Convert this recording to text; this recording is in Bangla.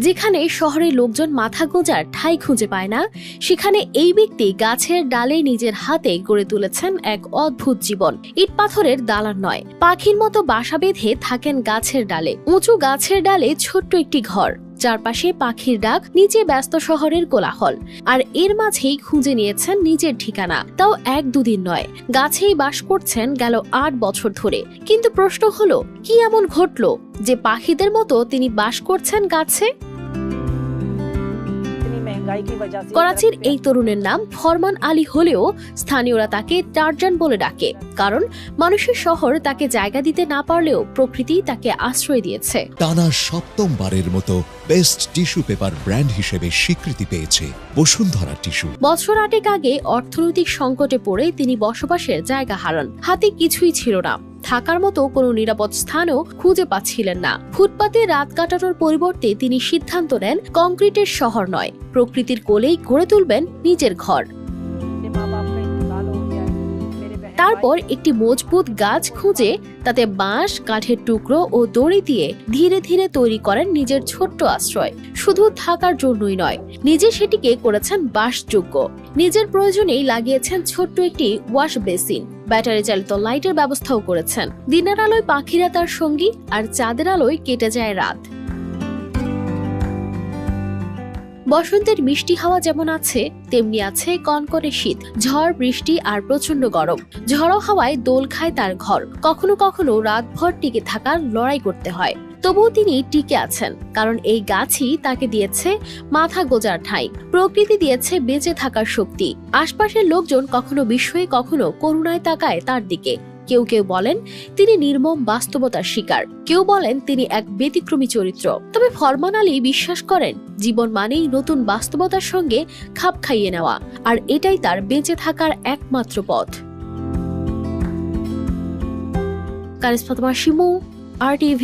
যেখানে শহরের লোকজন মাথা গোঁজার ঠাঁই খুঁজে পায় না, সেখানে এই ব্যক্তি গাছের ডালে নিজের হাতে গড়ে তুলেছেন এক অদ্ভুত জীবন। ইট পাথরের দালান নয়, পাখির মতো বাসা বেঁধে থাকেন গাছের ডালে। উঁচু গাছের ডালে ছোট্ট একটি ঘর, চারপাশে পাখির ডাক, নিচে ব্যস্ত শহরের কোলাহল। আর এর মাঝেই খুঁজে নিয়েছেন নিজের ঠিকানা, তাও এক দুদিন নয়, গাছেই বাস করছেন গেল 8 বছর ধরে। কিন্তু প্রশ্ন হলো, কি এমন ঘটলো যে পাখিদের মতো তিনি বাস করছেন গাছে? করাচির এই তরুণের নাম ফরমান আলী হলেও স্থানীয়রা তাকে টারজান বলে ডাকে, কারণ মানুষের শহর তাকে জায়গা দিতে না পারলেও প্রকৃতি তাকে আশ্রয় দিয়েছে। টানা 7ম-বারের মতো বেস্ট টিস্যু পেপার ব্র্যান্ড হিসেবে স্বীকৃতি পেয়েছে বসুন্ধরা টিস্যু। বছর 8 আগে অর্থনৈতিক সংকটে পড়ে তিনি বসবাসের জায়গা হারান। হাতে কিছুই ছিল না, থাকার মতো কোনো নিরাপদ স্থানও খুঁজে পাচ্ছিলেন না। ফুটপাতে রাত কাটানোর পরিবর্তে তিনি সিদ্ধান্ত নেন কংক্রিটের শহর নয়, প্রকৃতির কোলেই গড়ে তুলবেন নিজের ঘর। তারপর একটি মজবুত গাছ খুঁজে তাতে বাঁশ, কাঠের টুকরো ও দড়ি দিয়ে ধীরে ধীরে তৈরি করেন নিজের ছোট্ট আশ্রয়। শুধু থাকার জন্যই নয়, নিজে সেটিকে করেছেন বাসযোগ্য। নিজের প্রয়োজনেই লাগিয়েছেন ছোট্ট একটি ওয়াশ বেসিন, ব্যাটারি চালিত লাইটের ব্যবস্থাও করেছেন। দিনের আলোয় পাখিরা তার সঙ্গী, আর চাঁদের আলোয় কেটে যায় রাত। বসন্তের মিষ্টি হাওয়া যেমন আছে, তেমনি আছে কনকনে শীত, ঝড়, বৃষ্টি আর প্রচন্ড গরম। ঝড়ো হাওয়ায় দোল খায় তার ঘর, কখনো কখনো রাতভর টিকে থাকার লড়াই করতে হয়। তবুও তিনি টিকে আছেন, কারণ এই গাছই তাকে দিয়েছে মাথা গোজার ঠাঁই। প্রকৃতি দিয়েছে বেঁচে থাকার শক্তি। আশপাশের লোকজন কখনো বিস্ময়ে, কখনো করুণায় তাকায় তার দিকে। কেউ কেউ বলেন তিনি নির্মম বাস্তবতার শিকার, কেউ বলেন তিনি এক ব্যতিক্রমী চরিত্র। তবে ফরমান আলী বিশ্বাস করেন, জীবন মানেই নতুন বাস্তবতার সঙ্গে খাপ খাইয়ে নেওয়া, আর এটাই তার বেঁচে থাকার একমাত্র পথ। কারিস ফাতেমা শিমু, RTV।